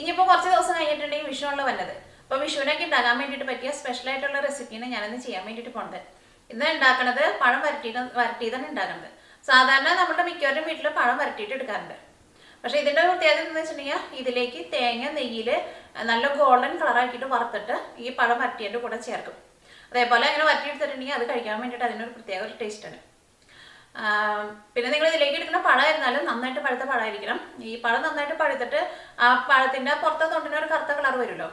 ഇനിയിപ്പോൾ കുറച്ച് ദിവസം കഴിഞ്ഞിട്ടുണ്ടെങ്കിൽ വിഷുവാണല്ലോ വന്നത്. അപ്പോൾ വിഷുവിനൊക്കെ ഉണ്ടാക്കാൻ വേണ്ടിയിട്ട് പറ്റിയ സ്പെഷ്യലായിട്ടുള്ള റെസിപ്പിയാണ് ഞാനിന്ന് ചെയ്യാൻ വേണ്ടിയിട്ട് പോകുന്നത്. ഇന്ന് ഉണ്ടാക്കുന്നത് പഴം വരട്ടിയതാണ് ഉണ്ടാക്കുന്നത്. സാധാരണ നമ്മുടെ മിക്കവരുടെ വീട്ടിൽ പഴം വരട്ടിയിട്ട് എടുക്കാറുണ്ട്. പക്ഷേ ഇതിൻ്റെ പ്രത്യേകത എന്താണെന്ന് വെച്ചിട്ടുണ്ടെങ്കിൽ ഇതിലേക്ക് തേങ്ങ നെയ്യിൽ നല്ല ഗോൾഡൻ കളറാക്കിയിട്ട് വറുത്തിട്ട് ഈ പഴം വരട്ടിയതിൻ്റെ കൂടെ ചേർക്കും. അതേപോലെ അങ്ങനെ വരട്ടിയെടുത്തിട്ടുണ്ടെങ്കിൽ അത് കഴിക്കാൻ വേണ്ടിയിട്ട് അതിനൊരു പ്രത്യേക ഒരു ടേസ്റ്റാണ്. പിന്നെ നിങ്ങൾ ഇതിലേക്ക് എടുക്കുന്ന പഴമായിരുന്നാലും നന്നായിട്ട് പഴുത്ത പഴമായിരിക്കണം. ഈ പഴം നന്നായിട്ട് പഴുത്തിട്ട് ആ പഴത്തിൻ്റെ പുറത്തെ തൊണ്ടിന് ഒരു കറുത്ത കളർ വരുമല്ലോ,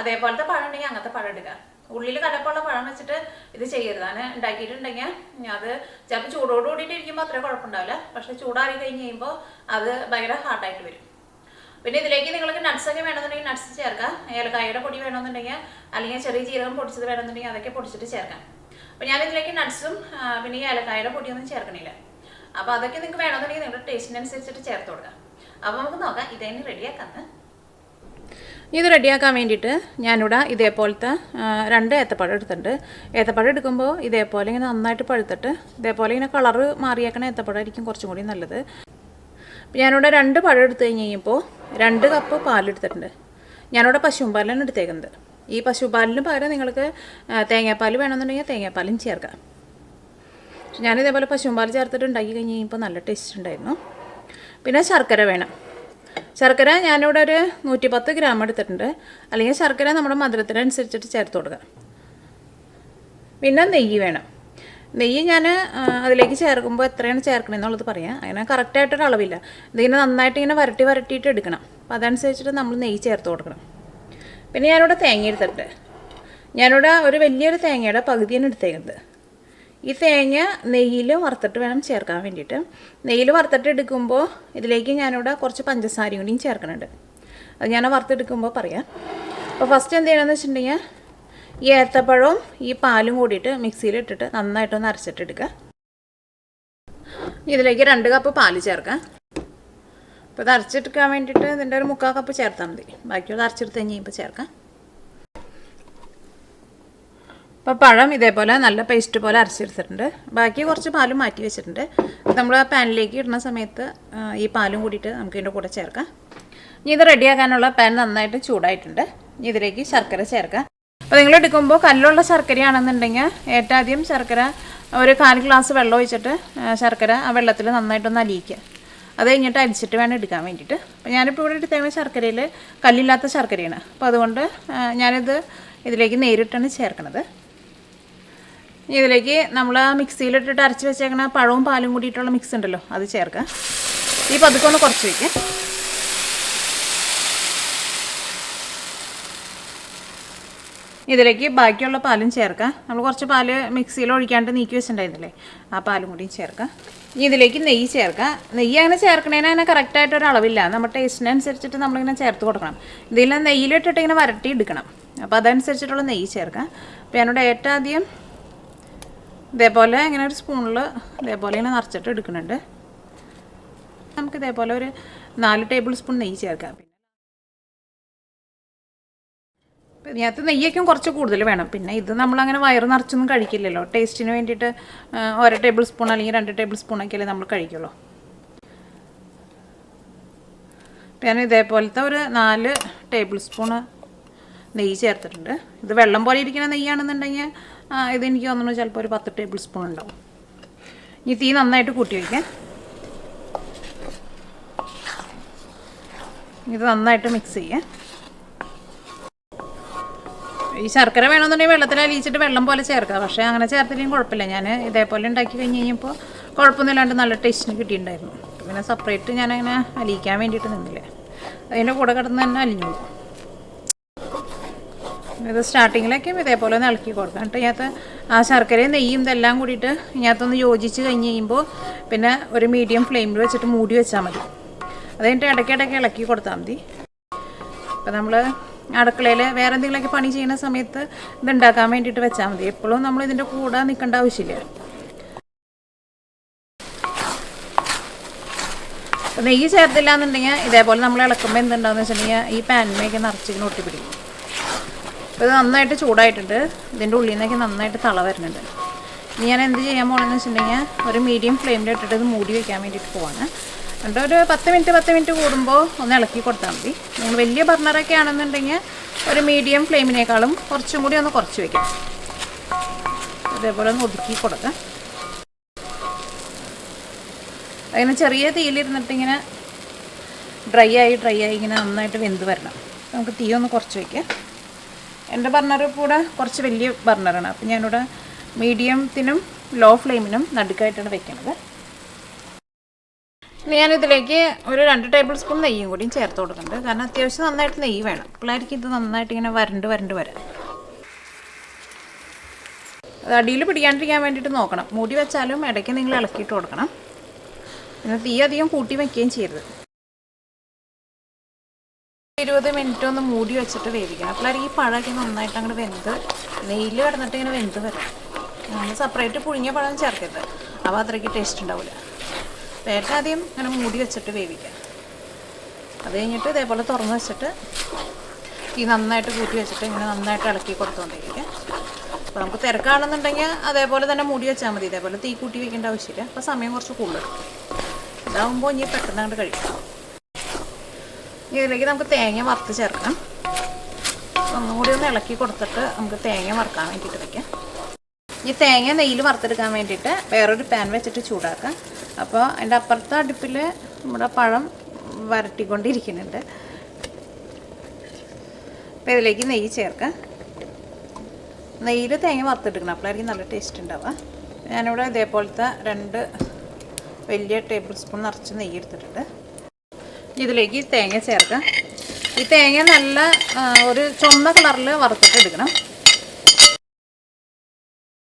അതേപോലത്തെ പഴം ഉണ്ടെങ്കിൽ അങ്ങനത്തെ പഴം എടുക്കുക. ഉള്ളിൽ കടപ്പുള്ള പഴം വെച്ചിട്ട് ഇത് ചെയ്യരുതാണ്. ഉണ്ടാക്കിയിട്ടുണ്ടെങ്കിൽ അത് ചിലപ്പോൾ ചൂടോട് കൂടിയിട്ട് ഇരിക്കുമ്പോൾ അത്രയും കുഴപ്പമുണ്ടാവില്ല. പക്ഷെ ചൂടാറി കഴിഞ്ഞ് കഴിയുമ്പോൾ അത് ഭയങ്കര ഹാർഡായിട്ട് വരും. പിന്നെ ഇതിലേക്ക് നിങ്ങൾക്ക് നട്ട്സൊക്കെ വേണമെന്നുണ്ടെങ്കിൽ നട്ട്സ് ചേർക്കാം. ഏലക്കായയുടെ പൊടി വേണമെന്നുണ്ടെങ്കിൽ അല്ലെങ്കിൽ ചെറിയ ജീരകം പൊടിച്ചത് വേണമെന്നുണ്ടെങ്കിൽ അതൊക്കെ പൊടിച്ചിട്ട് ചേർക്കാം. അപ്പോൾ ഞാനിതിലേക്ക് നട്ട്സും പിന്നെ ഈ ഏലക്കായയുടെ പൊടിയൊന്നും ചേർക്കണില്ല. അപ്പോൾ അതൊക്കെ നിങ്ങൾക്ക് വേണമെന്നുണ്ടെങ്കിൽ നിങ്ങളുടെ ടേസ്റ്റിനനുസരിച്ചിട്ട് ചേർത്ത് കൊടുക്കാം. അപ്പോൾ നമുക്ക് നോക്കാം ഇതന്നെ റെഡിയാക്കാമെന്ന്. ഇത് റെഡിയാക്കാൻ വേണ്ടിയിട്ട് ഞാനിവിടെ ഇതേപോലത്തെ 2 ഏത്തപ്പഴം എടുത്തിട്ടുണ്ട്. ഏത്തപ്പഴം എടുക്കുമ്പോൾ ഇതേപോലെ ഇങ്ങനെ നന്നായിട്ട് പഴുത്തിട്ട് ഇതേപോലെ ഇങ്ങനെ കളറ് മാറിയേക്കണ ഏത്തപ്പഴം ആയിരിക്കും കുറച്ചും കൂടി നല്ലത്. ഞാനിവിടെ 2 പഴം എടുത്തു കഴിഞ്ഞ് കഴിയുമ്പോൾ 2 കപ്പ് പാലെടുത്തിട്ടുണ്ട്. ഞാനിവിടെ പശുമ്പാലാണ് എടുത്തേക്കുന്നത്. ഈ പശുപാലിന് പകരം നിങ്ങൾക്ക് തേങ്ങാപ്പാൽ വേണമെന്നുണ്ടെങ്കിൽ തേങ്ങാപ്പാലും ചേർക്കാം. ഞാനിതേപോലെ പശുമ്പാൽ ചേർത്തിട്ട് ഉണ്ടാക്കി കഴിഞ്ഞ് കഴിയുമ്പോൾ നല്ല ടേസ്റ്റ് ഉണ്ടായിരുന്നു. പിന്നെ ശർക്കര വേണം. ശർക്കര ഞാനിവിടെ ഒരു 110 ഗ്രാം എടുത്തിട്ടുണ്ട്. അല്ലെങ്കിൽ ശർക്കര നമ്മുടെ മധുരത്തിനനുസരിച്ചിട്ട് ചേർത്ത് കൊടുക്കുക. പിന്നെ നെയ്യ് വേണം. നെയ്യ് ഞാൻ അതിലേക്ക് ചേർക്കുമ്പോൾ എത്രയാണ് ചേർക്കണമെന്നുള്ളത് പറയാം. അങ്ങനെ കറക്റ്റായിട്ടൊരു അളവില്ല. ഇതിങ്ങനെ നന്നായിട്ട് ഇങ്ങനെ വരട്ടിയിട്ട് എടുക്കണം. അപ്പോൾ അതനുസരിച്ചിട്ട് നമ്മൾ നെയ്യ് ചേർത്ത് കൊടുക്കണം. പിന്നെ ഞാനിവിടെ തേങ്ങ എടുത്തിട്ടുണ്ട്. ഞാനിവിടെ ഒരു വലിയൊരു തേങ്ങയുടെ പകുതിയാണ് എടുത്തേക്കുന്നത്. ഈ തേങ്ങ നെയ്യിൽ വറുത്തിട്ട് വേണം ചേർക്കാൻ വേണ്ടിയിട്ട്. നെയ്യിൽ വറുത്തിട്ട് എടുക്കുമ്പോൾ ഇതിലേക്ക് ഞാനിവിടെ കുറച്ച് പഞ്ചസാരയും കൂടിയും ചേർക്കുന്നുണ്ട്. അത് ഞാൻ വറുത്തെടുക്കുമ്പോൾ പറയാം. അപ്പോൾ ഫസ്റ്റ് എന്ത് ചെയ്യണമെന്ന് വെച്ചിട്ടുണ്ടെങ്കിൽ ഈ ഏത്തപ്പഴവും ഈ പാലും കൂടിയിട്ട് മിക്സിയിലിട്ടിട്ട് നന്നായിട്ടൊന്ന് അരച്ചിട്ടെടുക്കുക. ഇതിലേക്ക് 2 കപ്പ് പാല് ചേർക്കാം. അപ്പോൾ ഇത് അരച്ചെടുക്കാൻ വേണ്ടിയിട്ട് ഇതിൻ്റെ ഒരു 3/4 കപ്പ് ചേർത്താൽ മതി. ബാക്കിയുള്ള അരച്ചെടുത്ത് കഴിഞ്ഞപ്പോൾ ചേർക്കാം. അപ്പോൾ പഴം ഇതേപോലെ നല്ല പേസ്റ്റ് പോലെ അരച്ചെടുത്തിട്ടുണ്ട്. ബാക്കി കുറച്ച് പാലും മാറ്റി വെച്ചിട്ടുണ്ട്. നമ്മൾ ആ പാനിലേക്ക് ഇടുന്ന സമയത്ത് ഈ പാലും കൂടിയിട്ട് നമുക്ക് ഇതിൻ്റെ കൂടെ ചേർക്കാം. ഇനി ഇത് റെഡിയാക്കാനുള്ള പാൻ നന്നായിട്ട് ചൂടായിട്ടുണ്ട്. ഇനി ഇതിലേക്ക് ശർക്കര ചേർക്കാം. അപ്പോൾ നിങ്ങൾ എടുക്കുമ്പോൾ കല്ലുള്ള ശർക്കരയാണെന്നുണ്ടെങ്കിൽ ഏറ്റവും ആദ്യം ശർക്കര ഒരു 1/4 ഗ്ലാസ് വെള്ളം ഒഴിച്ചിട്ട് ശർക്കര ആ വെള്ളത്തിൽ നന്നായിട്ടൊന്ന് അലിയിക്കുക. അത് കഴിഞ്ഞിട്ട് അരിച്ചിട്ട് വേണം എടുക്കാൻ വേണ്ടിയിട്ട്. അപ്പോൾ ഞാനിപ്പോൾ ഇവിടെ എടുത്തേക്കുന്ന ശർക്കരയിൽ കല്ലില്ലാത്ത ശർക്കരയാണ്. അപ്പോൾ അതുകൊണ്ട് ഞാനിത് ഇതിലേക്ക് നേരിട്ടാണ് ചേർക്കണത്. ഇതിലേക്ക് നമ്മൾ മിക്സിയിലിട്ടിട്ട് അരച്ച് വെച്ചേക്കണ പഴവും പാലും കൂടിയിട്ടുള്ള മിക്സ് ഉണ്ടല്ലോ, അത് ചേർക്കാം. ഈ പതുക്കൊന്ന് കുറച്ച് വയ്ക്കാം. ഇതിലേക്ക് ബാക്കിയുള്ള പാലും ചേർക്കാം. നമ്മൾ കുറച്ച് പാല് മിക്സിയിൽ ഒഴിക്കാണ്ട് നീക്കി വെച്ചിട്ടുണ്ടായിരുന്നില്ലേ, ആ പാലും കൂടി ചേർക്കാം. ഇനി ഇതിലേക്ക് നെയ്യ് ചേർക്കാം. നെയ്യ് അങ്ങനെ ചേർക്കണേന് അങ്ങനെ കറക്റ്റായിട്ടൊരു അളവില്ല. നമ്മുടെ ടേസ്റ്റിനനുസരിച്ചിട്ട് നമ്മളിങ്ങനെ ചേർത്ത് കൊടുക്കണം. ഇതിൽ നെയ്യിലിട്ടിട്ട് ഇങ്ങനെ വരട്ടി എടുക്കണം. അപ്പോൾ അതനുസരിച്ചിട്ടുള്ള നെയ്യ് ചേർക്കാം. അപ്പോൾ ഞാനിവിടെ ഏറ്റവും ആദ്യം ഇതേപോലെ ഇങ്ങനെ ഒരു സ്പൂണിൽ ഇതേപോലെ ഇങ്ങനെ നിറച്ചിട്ട് എടുക്കുന്നുണ്ട്. നമുക്ക് ഇതേപോലെ ഒരു 4 ടേബിൾ സ്പൂൺ നെയ്യ് ചേർക്കാം. പിന്നെ ഇതിനകത്ത് നെയ്യൊക്കെ കുറച്ച് കൂടുതൽ വേണം. പിന്നെ ഇത് നമ്മളങ്ങനെ വയറ് നിറച്ചൊന്നും കഴിക്കില്ലല്ലോ. ടേസ്റ്റിന് വേണ്ടിയിട്ട് 1 ടേബിൾ സ്പൂൺ അല്ലെങ്കിൽ 2 ടേബിൾ സ്പൂണൊക്കെയല്ലേ നമ്മൾ കഴിക്കുള്ളൂ. ഞാൻ ഇതേപോലത്തെ ഒരു 4 ടേബിൾ സ്പൂണ് നെയ്യ് ചേർത്തിട്ടുണ്ട്. ഇത് വെള്ളം പോലെ ഇരിക്കുന്ന നെയ്യാണെന്നുണ്ടെങ്കിൽ ഇതെനിക്ക് തോന്നുന്നു ചിലപ്പോൾ ഒരു 10 ടേബിൾ സ്പൂൺ ഉണ്ടാവും. ഇനി തീ നന്നായിട്ട് കൂട്ടി വയ്ക്കാം. ഇത് നന്നായിട്ട് മിക്സ് ചെയ്യാം. ഈ ശർക്കര വേണമെന്നുണ്ടെങ്കിൽ വെള്ളത്തിൽ അലിയിച്ചിട്ട് വെള്ളം പോലെ ചേർക്കാം. പക്ഷേ അങ്ങനെ ചേർത്തില്ലെങ്കിൽ കുഴപ്പമില്ല. ഞാൻ ഇതേപോലെ ഉണ്ടാക്കി കഴിഞ്ഞ് കഴിഞ്ഞപ്പോൾ കുഴപ്പമൊന്നുമില്ലാണ്ട് നല്ല ടേസ്റ്റിന് കിട്ടിയിട്ടുണ്ടായിരുന്നു. പിന്നെ സെപ്പറേറ്റ് ഞാനങ്ങനെ അലിയിക്കാൻ വേണ്ടിയിട്ട് നിന്നില്ല. അതിൻ്റെ കൂടെ കിടന്ന് തന്നെ അലിഞ്ഞു. ഇത് സ്റ്റാർട്ടിങ്ങിലൊക്കെ ഇതേപോലെ ഒന്ന് ഇളക്കി കൊടുക്കാം. എന്നിട്ട് ഇതിനകത്ത് ആ ശർക്കരയും നെയ്യും ഇതെല്ലാം കൂടിയിട്ട് ഇതിനകത്തൊന്ന് യോജിച്ച് കഴിഞ്ഞ് കഴിയുമ്പോൾ പിന്നെ ഒരു മീഡിയം ഫ്ലെയിമിൽ വെച്ചിട്ട് മൂടി വെച്ചാൽ മതി. അത് കഴിഞ്ഞിട്ട് ഇടയ്ക്കിടയ്ക്ക് ഇളക്കി കൊടുത്താൽ മതി. അപ്പോൾ നമ്മൾ അടുക്കളയിൽ വേറെ എന്തെങ്കിലുമൊക്കെ പണി ചെയ്യുന്ന സമയത്ത് ഇതുണ്ടാക്കാൻ വേണ്ടിയിട്ട് വെച്ചാൽ മതി. എപ്പോഴും നമ്മൾ ഇതിൻ്റെ കൂടെ നിൽക്കേണ്ട ആവശ്യമില്ല. നെയ്യ് ചേർത്തില്ല എന്നുണ്ടെങ്കിൽ ഇതേപോലെ നമ്മൾ ഇളക്കുമ്പോൾ എന്തുണ്ടാവുമെന്ന് വെച്ചിട്ടുണ്ടെങ്കിൽ ഈ പാനിലേക്ക് നിറച്ചിങ്ങനെ ഒട്ടിപ്പിടിക്കും. അപ്പോൾ ഇത് നന്നായിട്ട് ചൂടായിട്ടുണ്ട്. ഇതിൻ്റെ ഉള്ളിൽ നിന്നൊക്കെ നന്നായിട്ട് തള വരുന്നുണ്ട്. ഇനി ഞാൻ എന്ത് ചെയ്യാൻ പോകണമെന്ന് വെച്ചിട്ടുണ്ടെങ്കിൽ ഒരു മീഡിയം ഫ്ലെയിമിലിട്ടിട്ട് ഇത് മൂടി വയ്ക്കാൻ വേണ്ടിയിട്ട് പോവാണ്. എന്നിട്ട് ഒരു 10 മിനിറ്റ് കൂടുമ്പോൾ ഒന്ന് ഇളക്കി കൊടുത്താൽ മതി. നിങ്ങൾ വലിയ ബർണറൊക്കെ ആണെന്നുണ്ടെങ്കിൽ ഒരു മീഡിയം ഫ്ലെയിമിനേക്കാളും കുറച്ചും കൂടി ഒന്ന് കുറച്ച് വയ്ക്കാം. അതേപോലെ ഒന്ന് ഒതുക്കി കൊടുക്കാം. അങ്ങനെ ചെറിയ തീയിലിരുന്നിട്ട് ഇങ്ങനെ ഡ്രൈ ആയി ഇങ്ങനെ നന്നായിട്ട് വെന്ത് വരണം. നമുക്ക് തീ ഒന്ന് കുറച്ച് വയ്ക്കാം. എൻ്റെ ബർണർ കൂടെ കുറച്ച് വലിയ ബർണറാണ്. അപ്പോൾ ഞാനിവിടെ മീഡിയത്തിനും ലോ ഫ്ലെയിമിനും നടുക്കായിട്ടാണ് വെക്കുന്നത്. ഞാനിതിലേക്ക് ഒരു 2 ടേബിൾ സ്പൂൺ നെയ്യും കൂടിയും ചേർത്ത് കൊടുക്കുന്നുണ്ട്. കാരണം അത്യാവശ്യം നന്നായിട്ട് നെയ്യ് വേണം. പിള്ളേർക്ക് ഇത് നന്നായിട്ട് ഇങ്ങനെ വരണ്ട് വരാം. അത് അടിയിൽ പിടിക്കാണ്ടിരിക്കാൻ വേണ്ടിയിട്ട് നോക്കണം. മൂടി വെച്ചാലും ഇടയ്ക്ക് നിങ്ങൾ ഇളക്കിയിട്ട് കൊടുക്കണം. പിന്നെ തീ അധികം കൂട്ടി വയ്ക്കുകയും ചെയ്യരുത്. 20 മിനിറ്റ് ഒന്ന് മൂടി വെച്ചിട്ട് വേവിക്കണം. അപ്പോഴായിരിക്കും ഈ പഴമൊക്കെ നന്നായിട്ട് അങ്ങോട്ട് വെന്ത് നെയ്യിൽ കിടന്നിട്ട് ഇങ്ങനെ വെന്ത് വരും. നമ്മൾ സെപ്പറേറ്റ് പുഴുങ്ങിയ പഴം ചേർക്കരുത്. അപ്പോൾ അത്രയ്ക്ക് ടേസ്റ്റ് ഉണ്ടാവില്ല. ഏറ്റവും ആദ്യം ഇങ്ങനെ മൂടി വെച്ചിട്ട് വേവിക്കാം. അത് കഴിഞ്ഞിട്ട് ഇതേപോലെ തുറന്ന് വെച്ചിട്ട് തീ നന്നായിട്ട് കൂട്ടി വെച്ചിട്ട് ഇങ്ങനെ നന്നായിട്ട് ഇളക്കി കൊടുത്തുകൊണ്ടിരിക്കാം. അപ്പോൾ നമുക്ക് തിരക്കാണെന്നുണ്ടെങ്കിൽ അതേപോലെ തന്നെ മൂടി വെച്ചാൽ മതി. ഇതേപോലെ തീ കൂട്ടി വയ്ക്കേണ്ട ആവശ്യമില്ല. അപ്പോൾ സമയം കുറച്ച് കൂടുതലെടുക്കും. ഇതാകുമ്പോൾ ഇനി പെട്ടെന്ന് അങ്ങോട്ട് കഴിക്കാം. ഇതിലേക്ക് നമുക്ക് തേങ്ങ വറുത്ത് ചേർക്കണം. ഒന്നും കൂടി ഒന്ന് ഇളക്കി കൊടുത്തിട്ട് നമുക്ക് തേങ്ങ വറുക്കാൻ വേണ്ടിയിട്ട് വയ്ക്കാം. ഈ തേങ്ങ നെയ്യിൽ വറുത്തെടുക്കാൻ വേണ്ടിയിട്ട് വേറൊരു പാൻ വെച്ചിട്ട് ചൂടാക്കാം. അപ്പോൾ അതിൻ്റെ അപ്പുറത്തെ അടുപ്പിൽ നമ്മുടെ പഴം വരട്ടിക്കൊണ്ടിരിക്കുന്നുണ്ട്. അപ്പോൾ ഇതിലേക്ക് നെയ്യ് ചേർക്കാം. നെയ്യിൽ തേങ്ങ വറുത്തെടുക്കണം. അപ്പോഴായിരിക്കും നല്ല ടേസ്റ്റ് ഉണ്ടാവുക. ഞാനിവിടെ ഇതേപോലത്തെ 2 വലിയ ടേബിൾ സ്പൂൺ നിറച്ച് നെയ്യ് എടുത്തിട്ടുണ്ട്. ഇതിലേക്ക് തേങ്ങ ചേർക്കാം. ഈ തേങ്ങ നല്ല ഒരു ചുവന്ന കളറിൽ വറുത്തിട്ട് എടുക്കണം.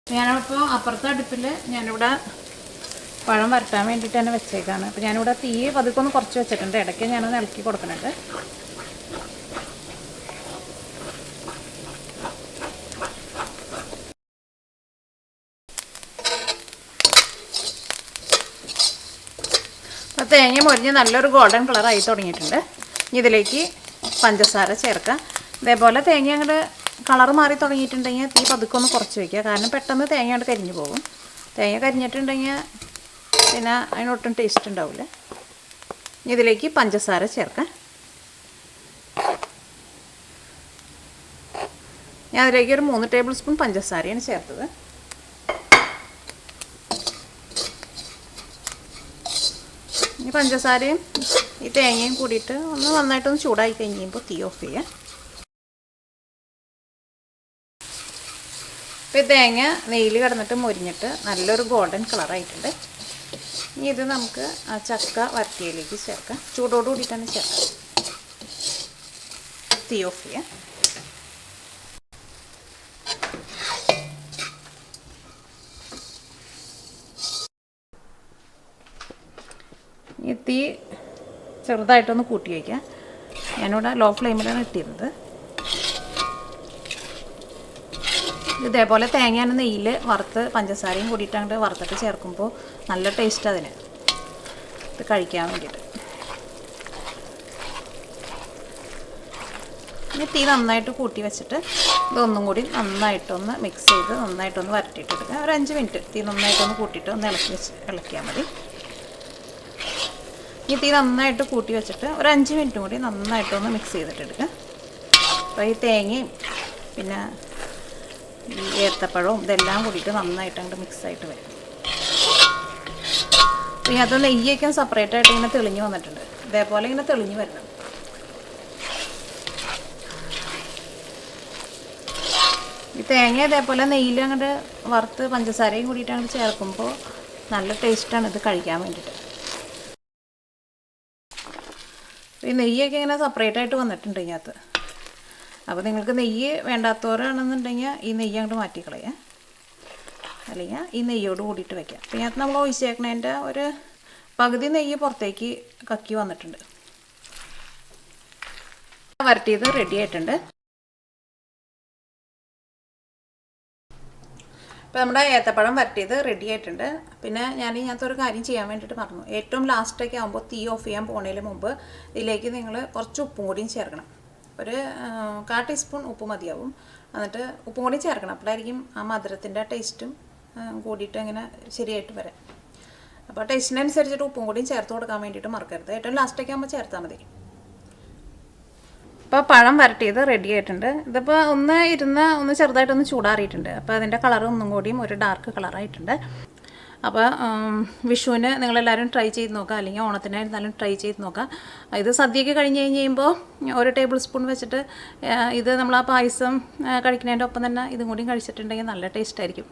ഞാനിപ്പോൾ അപ്പുറത്തെ അടുപ്പിൽ ഞാനിവിടെ പഴം വരട്ടാൻ വേണ്ടിയിട്ട് തന്നെ വെച്ചേക്കാണ്. അപ്പോൾ ഞാനിവിടെ തീ പതുക്കൊന്ന് കുറച്ച് വെച്ചിട്ടുണ്ട്. ഇടയ്ക്ക് ഞാനൊന്ന് ഇളക്കി കൊടുക്കുന്നുണ്ട്. അപ്പോൾ തേങ്ങ മൊരിഞ്ഞ് നല്ലൊരു ഗോൾഡൻ കളറായി തുടങ്ങിയിട്ടുണ്ട്. ഇതിലേക്ക് പഞ്ചസാര ചേർക്കാം. ഇതേപോലെ തേങ്ങ അങ്ങോട്ട് കളർ മാറി തുടങ്ങിയിട്ടുണ്ടെങ്കിൽ തീ പതുക്കൊന്ന് കുറച്ച് വയ്ക്കുക. കാരണം പെട്ടെന്ന് തേങ്ങ അങ്ങോട്ട് കരിഞ്ഞു പോകും. തേങ്ങ കരിഞ്ഞിട്ടുണ്ടെങ്കിൽ പിന്നെ അതിനൊട്ടും ടേസ്റ്റ് ഉണ്ടാവില്ല. ഇതിലേക്ക് പഞ്ചസാര ചേർക്കാം. ഞാൻ അതിലേക്ക് ഒരു 3 ടേബിൾ സ്പൂൺ പഞ്ചസാരയാണ് ചേർത്തത്. ഈ പഞ്ചസാരയും ഈ തേങ്ങയും കൂടിയിട്ട് ഒന്ന് നന്നായിട്ടൊന്ന് ചൂടായി കഴിയുമ്പോൾ തീ ഓഫ് ചെയ്യാം. ഇപ്പോൾ ഈ തേങ്ങ നെയ്യിൽ കിടന്നിട്ട് മൊരിഞ്ഞിട്ട് നല്ലൊരു ഗോൾഡൻ കളറായിട്ടുണ്ട്. ഇനി ഇത് നമുക്ക് ആ ചക്ക വരട്ടിയതിലേക്ക് ചേർക്കാം. ചൂടോട് കൂടി തന്നെ ചേർക്കാം. തീ ഓഫ് ചെയ്യാം. ഈ തീ ചെറുതായിട്ടൊന്ന് കൂട്ടി വയ്ക്കാം. ഞാനിവിടെ ലോ ഫ്ലെയിമിലാണ് ഇട്ടിരുന്നത്. ഇതേപോലെ തേങ്ങയാണ് നെയ്യിൽ വറുത്ത് പഞ്ചസാരയും കൂടിയിട്ട് അങ്ങോട്ട് വറുത്തിട്ട് ചേർക്കുമ്പോൾ നല്ല ടേസ്റ്റ് അതിന് ഇത് കഴിക്കാൻ വേണ്ടിയിട്ട്. ഇനി തീ നന്നായിട്ട് കൂട്ടി വെച്ചിട്ട് ഇതൊന്നും കൂടി നന്നായിട്ടൊന്ന് മിക്സ് ചെയ്ത് നന്നായിട്ടൊന്ന് വരട്ടിയിട്ടെടുക്കുക. ഒരു 5 മിനിറ്റ് തീ നന്നായിട്ടൊന്ന് കൂട്ടിയിട്ട് ഒന്ന് ഇളക്കിയാൽ മതി. ഈ തീ നന്നായിട്ട് കൂട്ടി വെച്ചിട്ട് ഒരു 5 മിനിറ്റും കൂടി നന്നായിട്ടൊന്ന് മിക്സ് ചെയ്തിട്ടെടുക്കുക. അപ്പോൾ ഈ തേങ്ങയും പിന്നെ ഈ ഏത്തപ്പഴവും ഇതെല്ലാം കൂടിയിട്ട് നന്നായിട്ട് അങ്ങോട്ട് മിക്സായിട്ട് വരും. അപ്പോൾ ഇതിനകത്ത് നെയ്യൊക്കെ സെപ്പറേറ്റ് ആയിട്ട് ഇങ്ങനെ തെളിഞ്ഞ് വന്നിട്ടുണ്ട്. ഇതേപോലെ ഇങ്ങനെ തെളിഞ്ഞ് വരണം. ഈ തേങ്ങ ഇതേപോലെ നെയ്യിൽ അങ്ങോട്ട് വറുത്ത് പഞ്ചസാരയും കൂടിയിട്ട് അങ്ങോട്ട് ചേർക്കുമ്പോൾ നല്ല ടേസ്റ്റാണ് ഇത് കഴിക്കാൻ വേണ്ടിയിട്ട്. ഈ നെയ്യൊക്കെ ഇങ്ങനെ സെപ്പറേറ്റ് ആയിട്ട് വന്നിട്ടുണ്ട് ഇതിനകത്ത്. അപ്പോൾ നിങ്ങൾക്ക് നെയ്യ് വേണ്ടാത്തവരാണെന്നുണ്ടെങ്കിൽ ഈ നെയ്യ് അങ്ങോട്ട് മാറ്റിക്കളയാം. അല്ലെങ്കിൽ ഈ നെയ്യോട് കൂടിയിട്ട് വയ്ക്കാം. അപ്പോൾ ഇതിനകത്ത് നമ്മൾ ഒഴിച്ചേക്കണതിൻ്റെ ഒരു പകുതി നെയ്യ് പുറത്തേക്ക് കക്കി വന്നിട്ടുണ്ട്. വരട്ടിയത് റെഡി ആയിട്ടുണ്ട്. ഇപ്പോൾ നമ്മുടെ ഏത്തപ്പഴം വരട്ടിയത് റെഡി ആയിട്ടുണ്ട്. പിന്നെ ഞാൻ ഇതിനകത്ത് ഒരു കാര്യം ചെയ്യാൻ വേണ്ടിയിട്ട് പറഞ്ഞു. ഏറ്റവും ലാസ്റ്റൊക്കെ ആകുമ്പോൾ തീ ഓഫ് ചെയ്യാൻ പോകുന്നതിന് മുമ്പ് ഇതിലേക്ക് നിങ്ങൾ കുറച്ച് ഉപ്പും കൂടിയും ചേർക്കണം. ഒരു 1/4 ടീസ്പൂൺ ഉപ്പ് മതിയാവും. എന്നിട്ട് ഉപ്പും കൂടി ചേർക്കണം. അപ്പോഴായിരിക്കും ആ മധുരത്തിൻ്റെ ടേസ്റ്റും കൂടിയിട്ട് അങ്ങനെ ശരിയായിട്ട് വരാം. അപ്പോൾ ടേസ്റ്റിനനുസരിച്ചിട്ട് ഉപ്പും കൂടിയും ചേർത്ത് കൊടുക്കാൻ വേണ്ടിയിട്ട് മറക്കരുത്. ഏറ്റവും ലാസ്റ്റൊക്കെ ആകുമ്പോൾ ചേർത്താൽ മതി. ഇപ്പോൾ പഴം വരട്ടിയത് റെഡി ആയിട്ടുണ്ട്. ഇതിപ്പോൾ ഒന്ന് ചെറുതായിട്ടൊന്ന് ചൂടാറിയിട്ടുണ്ട്. അപ്പോൾ അതിൻ്റെ കളർ ഒന്നും കൂടിയും ഒരു ഡാർക്ക് കളറായിട്ടുണ്ട്. അപ്പോൾ വിഷുവിന് നിങ്ങളെല്ലാവരും ട്രൈ ചെയ്ത് നോക്കുക, അല്ലെങ്കിൽ ഓണത്തിനായിരുന്നാലും ട്രൈ ചെയ്ത് നോക്കുക. ഇത് സദ്യയൊക്കെ കഴിഞ്ഞ് കഴിയുമ്പോൾ ഒരു ടേബിൾ സ്പൂൺ വെച്ചിട്ട് ഇത് നമ്മൾ ആ പായസം കഴിക്കുന്നതിൻ്റെ ഒപ്പം തന്നെ ഇതും കൂടി കഴിച്ചിട്ടുണ്ടെങ്കിൽ നല്ല ടേസ്റ്റ് ആയിരിക്കും.